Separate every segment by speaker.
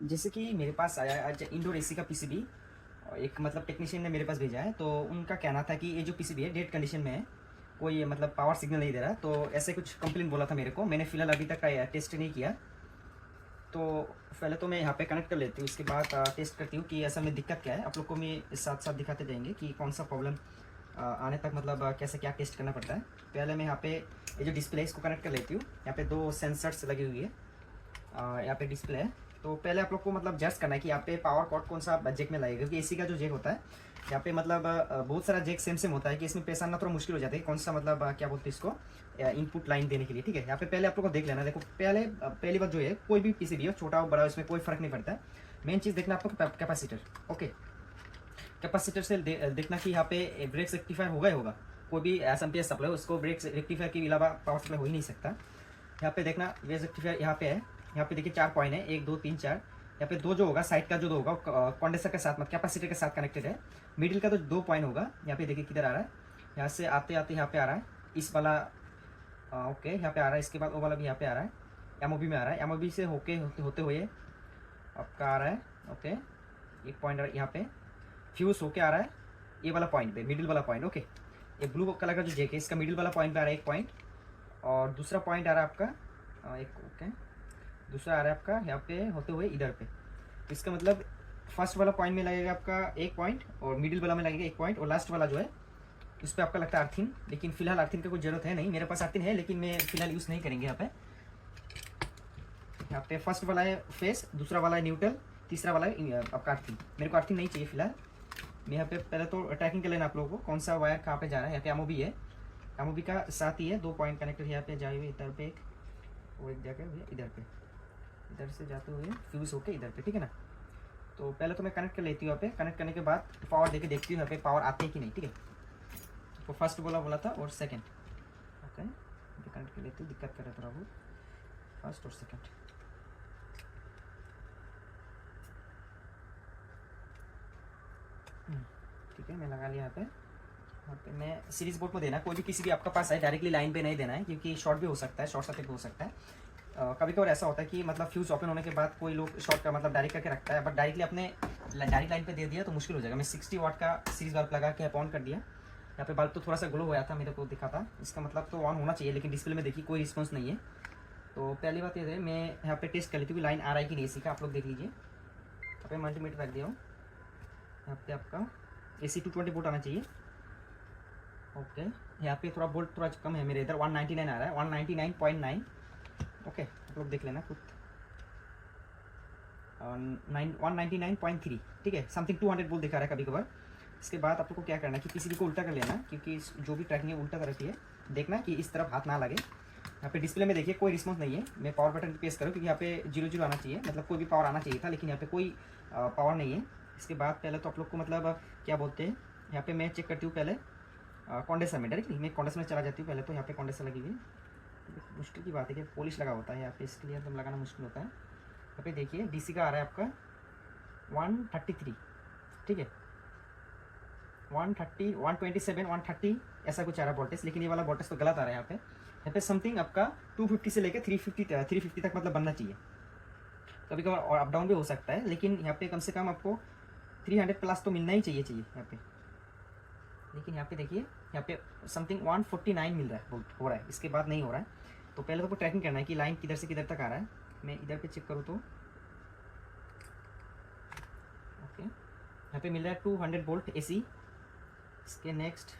Speaker 1: जैसे कि मेरे पास आया है आज इंडोर एसी का पीसीबी। एक मतलब टेक्नीशियन ने मेरे पास भेजा है, तो उनका कहना था कि ये जो पीसीबी है डेड कंडीशन में है, कोई मतलब पावर सिग्नल नहीं दे रहा। तो ऐसे कुछ कंप्लेन बोला था मेरे को। मैंने फ़िलहाल अभी तक टेस्ट नहीं किया। तो पहले तो मैं यहाँ पे कनेक्ट कर लेती हूँ, उसके बाद टेस्ट करती हूँ कि असल में दिक्कत क्या है। आप लोग को मैं साथ साथ दिखाते जाएंगे कि कौन सा प्रॉब्लम आने तक मतलब कैसे क्या टेस्ट करना पड़ता है। पहले मैं यहाँ पे ये जो डिस्प्ले है इसको कनेक्ट कर लेती हूँ। यहाँ पे 2 सेंसर्स लगी हुई है। यहाँ पे डिस्प्ले है। तो पहले आप लोग को मतलब जस्ट करना है कि यहाँ पे पावर कॉर्ड कौन सा जैक में लगेगा, क्योंकि एसी का जो जैक होता है यहाँ पे मतलब बहुत सारा जैक सेम सेम होता है कि इसमें पहचानना थोड़ा मुश्किल हो जाता है कौन सा मतलब क्या बोलते हैं इसको, इनपुट लाइन देने के लिए। ठीक है, यहाँ पे पहले आप लोग को देख लेना। देखो पहली बात जो है, कोई भी पीसीबी हो छोटा हो बड़ा हो इसमें कोई फर्क नहीं पड़ता। मेन चीज़ देखना आपको कैपेसिटर। ओके, कैपेसिटर से देखना कि यहाँ पे ब्रेक रेक्टिफायर होगा ही होगा। कोई भी एसएमपीएस सप्लाई हो उसको ब्रेक रेक्टिफायर के अलावा पावर सप्लाई हो ही नहीं सकता। यहाँ पे देखना ब्रेक रेक्टिफायर यहाँ पे है। यहाँ पे देखिए 4 पॉइंट है, 1 2 3 4। यहाँ पे 2 जो होगा साइड का जो 2 होगा कंडेंसर के साथ मतलब कैपेसिटर के साथ कनेक्टेड है। मिडिल का तो 2 पॉइंट होगा। यहाँ पे देखिए किधर आ रहा है, यहाँ से आते आते यहाँ पे आ रहा है इस वाला। ओके, यहाँ पे आ रहा है। इसके बाद वो वाला भी यहाँ पे आ रहा है, एमओबी में आ रहा है। एमओबी से होते हुए आपका आ रहा है। ओके, एक पॉइंट यहाँ पे फ्यूज होके आ रहा है ये वाला पॉइंट पे, मिडिल वाला पॉइंट। ओके, ये ब्लू कलर का जो जेक है इसका मिडिल वाला पॉइंट पे आ रहा है एक पॉइंट, और दूसरा पॉइंट आ रहा है आपका एक। ओके, दूसरा आ रहा है आपका यहाँ पे होते हुए इधर पे। तो इसका मतलब फर्स्ट वाला पॉइंट में लगेगा आपका एक पॉइंट, और मिडिल वाला में लगेगा एक पॉइंट, और लास्ट वाला जो है उस पर आपका लगता है अर्थिंग। लेकिन फिलहाल अर्थिंग की कोई जरूरत है नहीं, मेरे पास अर्थिंग है लेकिन मैं फिलहाल यूज़ नहीं करेंगे। यहाँ पे फर्स्ट वाला है फेस, दूसरा वाला है न्यूट्रल, तीसरा वाला है आपका अर्थिंग। मेरे को अर्थिंग नहीं चाहिए फिलहाल। मैं यहाँ पे पहले तो ट्रैकिंग कर लेना आप लोगों को कौन सा वायर कहाँ पे जा रहा है। यहाँ पे एमओबी है, एमओबी का साथ ही है 2 पॉइंट कनेक्टेड यहाँ पे जाए हुए इधर पे एक, वो एक जगह हुई इधर पे, इधर से जाते हुए फ्यूज़ होके इधर पे। ठीक है ना, तो पहले तो मैं कनेक्ट कर लेती हूँ। यहाँ पे कनेक्ट करने के बाद पावर देके देखती हूँ यहाँ पे पावर आते हैं कि नहीं। ठीक है, तो फर्स्ट बोला था और सेकेंड। ओके, कनेक्ट कर लेती हूँ, दिक्कत कर रहा है थोड़ा बहुत, फर्स्ट और सेकेंड। ठीक है, मैं लगा लिया यहाँ पे मैं सीरीज बोर्ड में देना है। कोई भी किसी भी आपका पास है डायरेक्टली लाइन पे नहीं देना है, क्योंकि शॉर्ट भी हो सकता है, शॉर्ट सर्किट भी हो सकता है। कभी कभार ऐसा होता है कि मतलब फ्यूज ओपन होने के बाद कोई लोग शॉर्ट का मतलब डायरेक्ट करके रखता है, बट डायरेक्टली अपने डायरेक्ट लाइन पे दे दिया तो मुश्किल हो जाएगा। मैं 60 वाट का सीरीज बल्ब लगा के ऑन कर दिया। यहाँ पे बल्ब तो थोड़ा सा ग्लो होया था, मेरे को दिखा था, इसका मतलब तो ऑन होना चाहिए, लेकिन डिस्प्ले में देखिए कोई रिस्पॉन्स नहीं है। तो पहली बात ये है, मैं यहाँ पे टेस्ट कर लेती हूँ कि लाइन आ रहा है कि नहीं एसी का। आप लोग देख लीजिए, यहाँ पे मल्टीमीटर रख दिया हूँ। यहाँ पे आपका AC 220 वोल्ट आना चाहिए। ओके, यहाँ पे थोड़ा वोल्ट थोड़ा कम है मेरे इधर, 199 आ रहा है, 199.9। ओके, आप लोग देख लेना खुद। 199.3। ठीक है, समथिंग 200 वोल्ट दिखा रहा है कभी कभार। इसके बाद आप लोग को क्या करना है कि पीसीबी को उल्टा कर लेना, क्योंकि जो भी ट्रैकिंग है उल्टा तरफ ही है। देखना कि इस तरफ हाथ ना लगे। यहाँ पे डिस्प्ले में देखिए कोई रिस्पॉन्स नहीं है। मैं पावर बटन प्रेस करूँ क्योंकि यहाँ पे 0 आना चाहिए, मतलब कोई भी पावर आना चाहिए था, लेकिन यहाँ पे कोई पावर नहीं है। इसके बाद पहले तो आप लोग को मतलब क्या बोलते हैं, यहाँ पे मैं चेक करती हूँ पहले कॉन्डेंसर में। डायरेक्टली मैं कॉन्डेंसर में चला जाती हूँ पहले तो। यहाँ पे कॉन्डेंसर लगी हुई, मुश्किल की बात है कि पॉलिश लगा होता है यहाँ पे, इसके लिए एकदम लगाना मुश्किल होता है। यहाँ पे देखिए DC का आ रहा है आपका 133। ठीक है, 130 127 130 ऐसा कुछ आ रहा है वोल्टेज, लेकिन ये वाला वोल्टेज तो गलत आ रहा है। यहाँ पे समथिंग आपका 250 से लेकर 350 तक मतलब बनना चाहिए। कभी कभार और अप डाउन भी हो सकता है, लेकिन यहाँ पे कम से कम आपको 300 प्लस तो मिलना ही चाहिए यहाँ पे। लेकिन यहाँ पे देखिए, यहाँ पे समथिंग 149 मिल रहा है, वोल्ट हो रहा है, इसके बाद नहीं हो रहा है। तो पहले तो आपको ट्रैकिंग करना है कि लाइन किधर से किधर तक आ रहा है। मैं इधर पे चेक करूँ तो ओके, यहाँ पे मिल रहा है 200 वोल्ट AC। इसके नेक्स्ट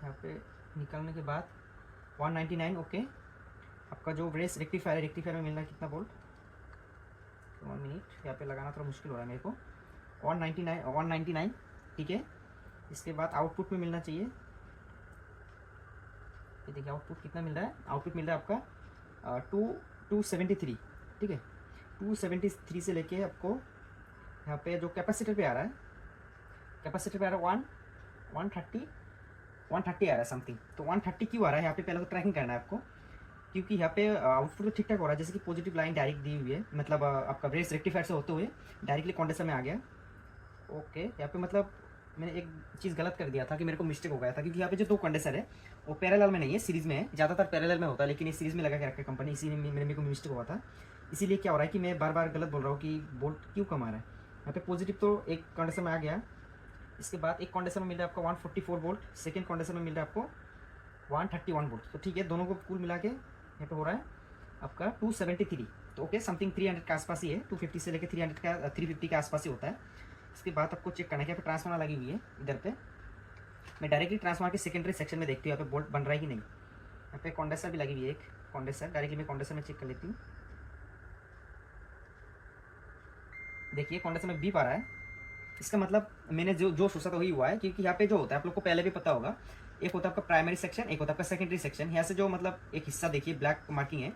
Speaker 1: यहाँ पे निकालने के बाद 199। ओके, आपका जो ब्रेस रेक्टिफायर में मिल रहा है कितना वोल्ट, 1 मिनट, यहाँ पे लगाना थोड़ा मुश्किल हो रहा है मेरे को। 199। ठीक है, इसके बाद आउटपुट में मिलना चाहिए। ये देखिए आउटपुट कितना मिल रहा है, आउटपुट मिल रहा है आपका 273। ठीक है, 273 से लेके आपको यहाँ पे जो कैपेसिटर पे आ रहा है, कैपेसिटर पे आ रहा है 130 आ रहा है समथिंग। तो 130 क्यों आ रहा है यहाँ पे, पहले तो ट्रैकिंग करना है आपको, क्योंकि यहाँ पे आउटपुट तो ठीक ठाक हो रहा है। जैसे कि पॉजिटिव लाइन डायरेक्ट दी हुई है, मतलब आपका ब्रेस रेक्टिफायर से होते हुए डायरेक्टली कंडेंसर में आ गया। ओके, यहाँ पे मतलब मैंने एक चीज़ गलत कर दिया था कि मेरे को मिस्टेक हो गया था, क्योंकि यहाँ पे जो 2 कंडेंसर है वो पैरेलल में नहीं है, सीरीज में है। ज़्यादातर पैरेलल में होता है, लेकिन ये सीरीज में लगा के रखा है कंपनी, इसी में मेरे को मिस्टेक हुआ था। इसीलिए क्या हो रहा है कि मैं बार बार गलत बोल रहा हूँ कि वोल्ट क्यों कम आ रहा है। यहाँ पे पॉजिटिव तो एक कंडीशन में आ गया, इसके बाद एक कंडीशन में मिल रहा है आपको 144 वोल्ट, सेकेंड कंडीशन में मिल रहा है आपको 131 वोल्ट। तो ठीक है, दोनों को कुल मिला के यहाँ पे हो रहा है आपका 273। तो ओके, समथिंग 300 के आसपास ही है, 250 से लेकर 350 के आसपास ही होता है। इसके बाद आपको चेक करना है कि यहाँ पे ट्रांसफार्मर लगी हुई है इधर पे। मैं डायरेक्टली ट्रांसफार्मर के सेकेंडरी सेक्शन में देखती हूँ यहाँ पे बोल्ट बन रहा है कि नहीं। यहाँ पे कंडेंसर भी लगी हुई है, एक कंडेंसर, डायरेक्टली मैं कंडेंसर में चेक कर लेती हूँ। देखिए कंडेंसर में बीप आ रहा है, इसका मतलब मैंने जो सोचा था वही हुआ है। क्योंकि यहाँ पे जो होता है आप लोग को पहले भी पता होगा, एक होता है आपका प्राइमरी सेक्शन, एक होता है आपका सेकेंडरी सेक्शन। यहाँ से जो मतलब एक हिस्सा देखिए ब्लैक मार्किंग है,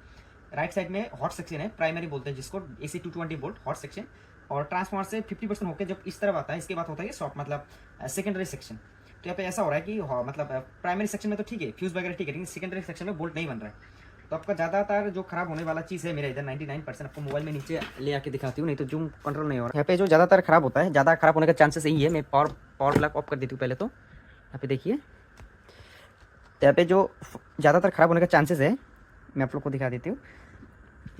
Speaker 1: राइट साइड में हॉट सेक्शन है, प्राइमरी बोलते हैं जिसको, AC 220 वोल्ट हॉट सेक्शन। और ट्रांसफार्मर से 50% होकर जब इस तरफ आता है, इसके बाद होता है शॉर्ट मतलब सेकेंडरी सेक्शन। तो यहाँ पे ऐसा हो रहा है कि मतलब प्राइमरी सेक्शन में तो ठीक है, फ्यूज वगैरह ठीक है, लेकिन सेकेंडरी सेक्शन में वोल्ट नहीं बन रहा है। तो आपका ज़्यादातर जो खराब होने वाला चीज़ है मेरा इधर 99%, आपको मोबाइल में नीचे ले आके दिखाती हूँ, नहीं तो जूम कंट्रोल नहीं हो रहा है। यहाँ पे जो ज़्यादातर खराब होता है, ज़्यादा खराब होने का चांसेस यही है। मैं पावर प्लग ऑफ कर देती हूँ पहले। तो यहाँ पे देखिए, तो यहाँ पे जो ज़्यादातर खराब होने का चांसेस है मैं आप लोग को दिखा देती हूँ।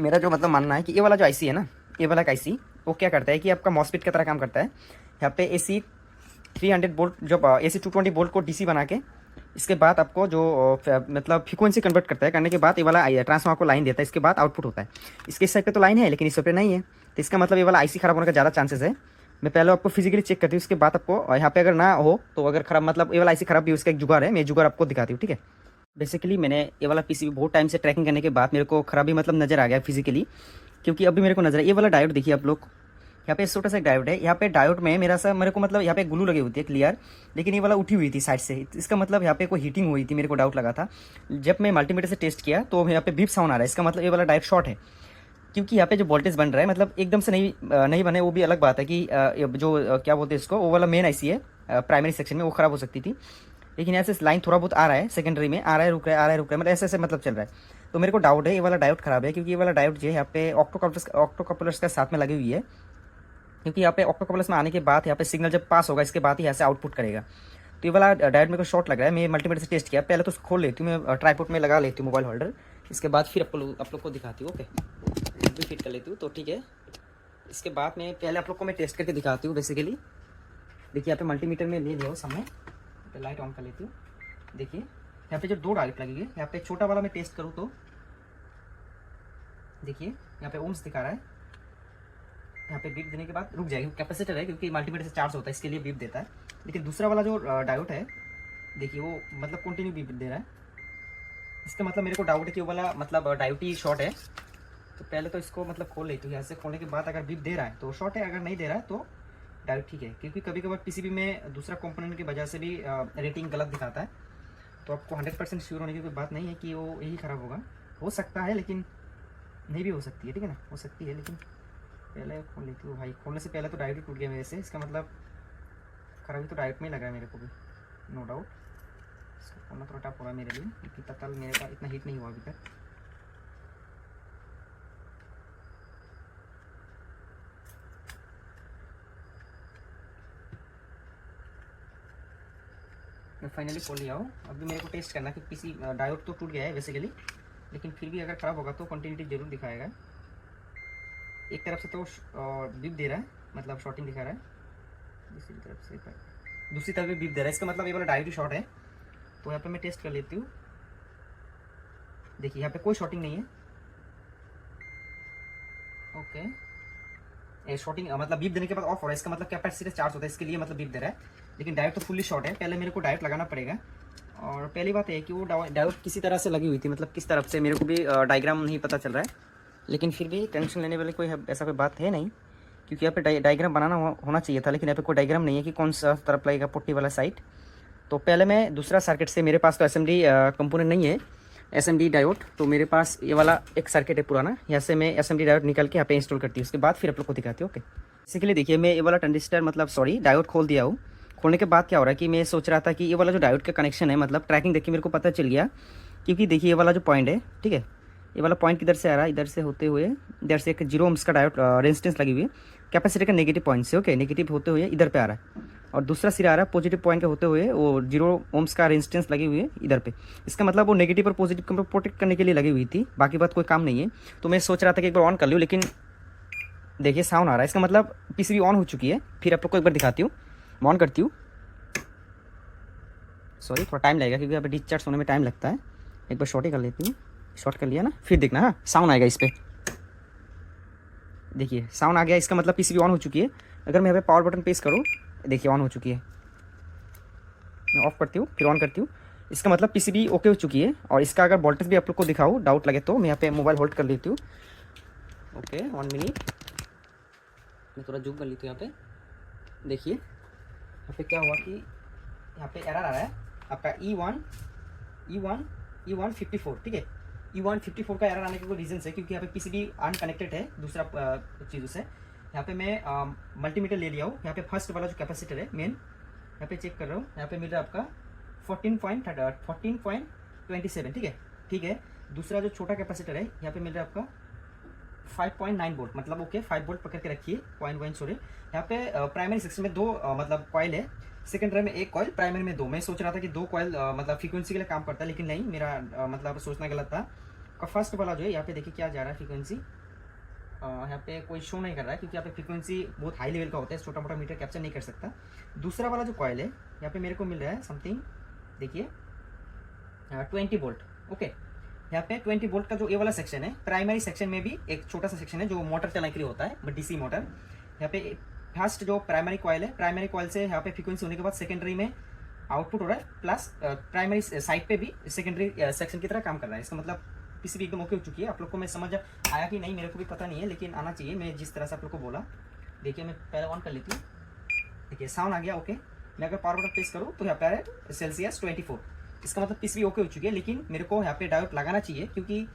Speaker 1: मेरा जो मतलब मानना है कि ये वाला जो IC है ना, ये वाला IC वो क्या करता है कि आपका मॉसफेट की तरह काम करता है। यहाँ पे AC 300 वोल्ट जो AC 220 वोल्ट को DC बना के, इसके बाद आपको जो मतलब फ्रीक्वेंसी कन्वर्ट करता है, करने के बाद ये वाला ट्रांसफार्मर को लाइन देता है, इसके बाद आउटपुट होता है। इसके साइड पे तो लाइन है लेकिन इस पे नहीं है, तो इसका मतलब ये वाला IC खराब होने का ज़्यादा चांसेस है। मैं पहले आपको फिजिकली चेक करती हूँ, उसके बाद आपको यहाँ पे अगर ना हो तो अगर खराब मतलब ये वाला IC खराब भी, उसका एक जुगाड़ है, मैं जुगाड़ आपको दिखाती हूँ, ठीक है। बेसिकली मैंने ये वाला PCB बहुत टाइम से ट्रैकिंग करने के बाद मेरे को खराबी मतलब नज़र आ गया फिजिकली। क्योंकि अभी मेरे को नजर है ये वाला डायोड, देखिए आप लोग, यहाँ पे छोटा सा डायोड है। यहाँ पे डायोड में मेरे को मतलब यहाँ पे ग्लू लगी होती है क्लियर, लेकिन ये वाला उठी हुई थी साइड से। इसका मतलब यहाँ पे कोई हीटिंग हुई थी, मेरे को डाउट लगा था। जब मैं मल्टीमीटर से टेस्ट किया तो यहाँ पे बीप साउंड आ रहा है, इसका मतलब ये वाला डायोड शॉर्ट है। क्योंकि यहाँ पे जो वोल्टेज बन रहा है मतलब एकदम से नहीं बने, वो भी अलग बात है कि जो क्या बोलते हैं इसको, वो वाला मेन IC है प्राइमरी सेक्शन में, वो खराब हो सकती थी। लेकिन ऐसे लाइन थोड़ा बहुत आ रहा है, सेकेंडरी में आ रहा है, रुक रहा है, आ रहा है, रुक रहा है, मतलब ऐसे मतलब चल रहा है। तो मेरे को डाउट है ये वाला डायोड खराब है, क्योंकि ये वाला डायोड जो है यहाँ पे ऑक्टोकपलर्स का साथ में लगी हुई है। क्योंकि यहाँ पे ऑक्टोकपलर्स में आने के बाद यहाँ पे सिग्नल जब पास होगा, इसके बाद ही यहाँ से आउटपुट करेगा। तो ये वाला डायोड मेरे को शॉर्ट लग रहा है। मैं मल्टीमीटर से टेस्ट किया, पहले तो खोल लेती हूँ, मैं ट्राइपॉड में लगा लेती हूँ मोबाइल होल्डर, इसके बाद फिर आप लोग को दिखाती हूँ। ओके, भी फिट कर लेती हूँ तो ठीक है। इसके बाद में पहले आप लोग को मैं टेस्ट करके दिखाती हूँ। बेसिकली देखिए यहाँ पे मल्टीमीटर में ले लिया हो सामने, तो लाइट ऑन कर लेती हूँ। देखिए यहाँ पे जो 2 डायोड लगेंगे, यहाँ पे छोटा वाला मैं टेस्ट करूँ तो देखिए यहाँ पे ओम्स दिखा रहा है। यहाँ पे बीप देने के बाद रुक जाएगी, कैपेसिटर है क्योंकि मल्टीमीटर से चार्ज होता है, इसके लिए बीप देता है। लेकिन दूसरा वाला जो डायोड है देखिए, वो मतलब कंटिन्यू बीप दे रहा है। इसका मतलब मेरे को डाउट है कि वो वाला मतलब डायोड ही शॉर्ट है। तो पहले तो इसको मतलब खोल लेती हूँ, यहाँ से खोलने के बाद अगर बीप दे रहा है तो शॉर्ट है, अगर नहीं दे रहा है तो डायोड ठीक है। क्योंकि कभी कभार PCB में दूसरा कंपोनेंट की वजह से भी रेटिंग गलत दिखाता है। तो आपको 100% श्योर होने की कोई बात नहीं है कि वो यही ख़राब होगा, हो सकता है लेकिन नहीं भी हो सकती है, ठीक है ना, हो सकती है। लेकिन पहले खोल लेती हूँ भाई, खोलने से पहले तो डायोड ही टूट गया मेरे से, इसका मतलब खराबी तो डायोड में ही लगा है मेरे को भी, नो डाउट। इसको खोलना थोड़ा टफ हो रहा है मेरे लिए, क्योंकि तत्काल मेरे पास इतना हीट नहीं हुआ अभी तक। मैं फाइनली खोल लिया हूँ। अभी मेरे को टेस्ट करना कि PC डायोड तो टूट गया है बेसिकली, लेकिन फिर भी अगर ख़राब होगा तो कंटिन्यूटी जरूर दिखाएगा। एक तरफ से तो बीप दे रहा है, मतलब शॉर्टिंग दिखा रहा है, दूसरी तरफ भी बीप दे रहा है, इसका मतलब ये वाला डायोड ही शॉर्ट है। तो यहाँ पे मैं टेस्ट कर लेती हूँ। देखिए यहाँ पे कोई शॉर्टिंग नहीं है। ओके, शॉर्टिंग मतलब बीप देने के बाद ऑफ हो रहा है, इसका मतलब कैपेसिटर चार्ज होता है, इसके लिए मतलब बीप दे रहा है। लेकिन डायोड तो फुल्ली शॉर्ट है, पहले मेरे को डायोड लगाना पड़ेगा। और पहली बात है कि वो डायोड किसी तरह से लगी हुई थी, मतलब किस तरफ से मेरे को भी डायग्राम नहीं पता चल रहा है। लेकिन फिर भी टेंशन लेने वाली कोई ऐसा कोई बात है नहीं, क्योंकि यहाँ पे डायग्राम बनाना होना चाहिए था, लेकिन यहाँ पे कोई डायग्राम नहीं है कि कौन सा तरफ लगेगा पुट्टी वाला साइड। तो पहले मैं दूसरा सर्किट से, मेरे पास तो SMD कंपोनेंट नहीं है, SMD डायोड, तो मेरे पास ये वाला एक सर्किट है पुराना, यहाँ से मैं SMD डायोड निकल के यहाँ पे इंस्टॉल करती हूँ, उसके बाद फिर आप लोग को दिखाती हूँ। ओके, इसी के लिए देखिए मैं ये वाला ट्रांजिस्टर मतलब डायोड खोल दिया हूँ। खोलने के बाद क्या हो रहा है कि मैं सोच रहा था कि ये वाला जो डायोड का कनेक्शन है, मतलब ट्रैकिंग देखिए मेरे को पता चल गया। क्योंकि देखिए ये वाला जो पॉइंट है, ठीक है, ये वाला पॉइंट किधर से आ रहा है, इधर से होते हुए इधर से एक 0 ohms का डायोड रेजिस्टेंस लगी हुई है कैपेसिटर का नेगेटिव पॉइंट से। ओके, नेगेटिव होते हुए इधर पे आ रहा है। और दूसरा सिरा आ रहा है पॉजिटिव पॉइंट के होते हुए वो 0 ओम्स का रेजिस्टेंस लगी हुई है इधर पे। इसका मतलब वो नेगेटिव और पॉजिटिव को प्रोटेक्ट करने के लिए लगी हुई थी, बाकी बात कोई काम नहीं है। तो मैं सोच रहा था कि एक बार ऑन कर लूँ, लेकिन देखिए साउंड आ रहा है, इसका मतलब पीसीबी ऑन हो चुकी है। फिर आप लोग को एक बार दिखाती हूँ, मैं ऑन करती हूँ। सॉरी थोड़ा टाइम लगेगा क्योंकि यहाँ पे डिस्चार्ज होने में टाइम लगता है। एक बार शॉर्ट ही कर लेती हूँ, शॉर्ट कर लिया ना, फिर देखना। हाँ साउंड आएगा इस पर, देखिए साउंड आ गया, इसका मतलब पीसीबी ऑन हो चुकी है। अगर मैं यहाँ पे पावर बटन प्रेस करूँ, देखिए ऑन हो चुकी है। मैं ऑफ करती हूँ फिर ऑन करती हूँ, इसका मतलब पीसीबी ओके हो चुकी है। और इसका अगर वोल्टेज भी आप लोग को दिखाऊँ, डाउट लगे तो मैं यहाँ पे मोबाइल होल्ड कर लेती हूँ। ओके 1 मिनट, मैं थोड़ा जूम कर लेती हूँ। यहाँ पे देखिए यहाँ पे क्या हुआ कि यहाँ पे एरर आ रहा है आपका E154, ठीक है। E154 का एरर आने का कोई रीजन है क्योंकि यहाँ पे पीसीबी अनकनेक्टेड है दूसरा चीज़ों से। यहाँ पे मैं मल्टीमीटर ले लिया हूँ, यहाँ पे फर्स्ट वाला जो कैपेसिटर है मेन, यहाँ पे चेक कर रहा हूँ, यहाँ पे मिल रहा है आपका 14.27, ठीक है। दूसरा जो छोटा कैपेसिटर है यहाँ पे मिल रहा है आपका 5.9 वोल्ट, मतलब ओके 5 वोल्ट पकड़ के रखिए, 0.1 सॉरी। यहाँ पे प्राइमरी सेक्शन में 2 मतलब कॉइल है, सेकेंडरी में 1 कॉइल, प्राइमरी में 2। मैं सोच रहा था कि 2 कॉइल मतलब फ्रीक्वेंसी के लिए काम करता है, लेकिन नहीं, मेरा मतलब सोचना गलत था। का फर्स्ट वाला जो है यहाँ पे देखिए क्या जा रहा है फ्रीक्वेंसी, यहाँ पे कोई शो नहीं कर रहा है क्योंकि यहाँ पे फ्रीक्वेंसी बहुत हाई लेवल का होता है, छोटा मोटा मीटर कैप्चर नहीं कर सकता। दूसरा वाला जो कॉइल है यहाँ पे मेरे को मिल रहा है समथिंग, देखिए 20 वोल्ट, ओके। यहाँ पे 20 वोल्ट का जो ये वाला सेक्शन है, प्राइमरी सेक्शन में भी एक छोटा सा सेक्शन है जो मोटर चलाने के लिए होता है, डीसी मोटर। यहाँ पे फर्स्ट जो प्राइमरी कॉइल है, प्राइमरी कॉइल से यहाँ पे फ्रीक्वेंसी होने के बाद सेकेंडरी में आउटपुट हो रहा है, प्लस प्राइमरी साइड पे भी सेकेंडरी सेक्शन की तरह काम कर रहा है। इसका मतलब पीसीबी एकदम ओके हो चुकी है। आप लोग को मैं समझ आया कि नहीं मेरे को भी पता नहीं है, लेकिन आना चाहिए, मैं जिस तरह से आप लोग को बोला। देखिए मैं पहले ऑन कर लेती हूँ, देखिए साउंड आ गया, ओके। मैं अगर पावर बटन प्रेस करूँ तो यहाँ पे है सेल्सियस 24, इसका मतलब पीसीबी ओके हो चुकी है। लेकिन मेरे को यहाँ पे डायोड लगाना चाहिए क्योंकि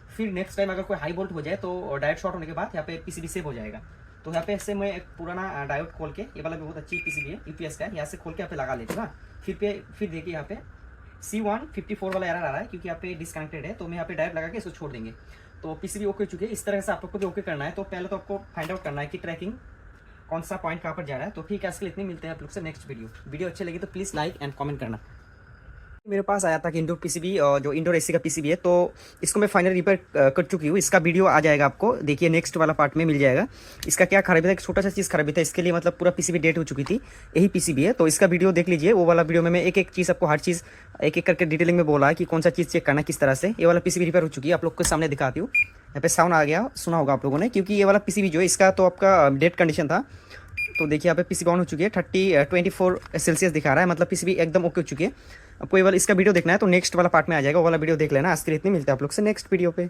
Speaker 1: फिर नेक्स्ट टाइम अगर कोई हाई वोल्ट हो जाए तो डायोड शॉर्ट होने के बाद यहाँ पे पीसीबी सेव हो जाएगा। तो यहाँ पे ऐसे मैं एक पुराना डायोड खोल के, ये वाला भी बहुत अच्छी पीसीबी है, यूपीएस का है, यहाँ से खोल के यहाँ पे लगा लेते हैं ना। फिर देखिए यहाँ पे C154 वाला एरर आ रहा है क्योंकि यहाँ पे डिसकनेक्टेड है, तो मैं यहाँ पे डायोड लगा के इसको छोड़ देंगे तो पीसीबी ओके हो चुकी है। इस तरह से आप लोग को भी ओके करना है। तो पहले तो आपको फाइंड आउट करना है कि ट्रैकिंग कौन सा पॉइंट कहाँ पर जा रहा है। तो ठीक है, इसके लिए इतने मिलते हैं आप लोग से नेक्स्ट वीडियो अच्छी लगी तो प्लीज़ लाइक एंड कमेंट करना। मेरे पास आया था कि इंडोर पीसीबी, जो इंडोर एसी का पीसीबी है, तो इसको मैं फाइनल रिपेयर कर चुकी हूँ। इसका वीडियो आ जाएगा आपको, देखिए नेक्स्ट वाला पार्ट में मिल जाएगा। इसका क्या खराबी था, एक छोटा सा चीज़ खराबी था, इसके लिए मतलब पूरा पीसीबी डेट हो चुकी थी, यही पीसीबी है। तो इसका वीडियो देख लीजिए, वो वाला वीडियो में मैं एक एक चीज़ आपको हर चीज़ एक एक करके डिटेलिंग में बोला कि कौन सा चीज़ चेक करना किस तरह से। ये वाला पीसीबी रिपेयर हो चुकी है, आप लोग के सामने दिखाती हूँ। यहाँ पे साउंड आ गया, सुना होगा आप लोगों ने, क्योंकि ये वाला पीसीबी जो है इसका तो आपका डेट कंडीशन था। तो देखिए यहाँ पे पीसीबी ऑन हो चुकी है, 24 सेल्सियस दिखा रहा है, मतलब पीसीबी एकदम ओके हो चुकी है। आपको ये वाला इसका वीडियो देखना है तो नेक्स्ट वाला पार्ट में आ जाएगा, वो वाला वीडियो देख लेना। आज के लिए इतनी, मिलते हैं आप लोग से नेक्स्ट वीडियो पे।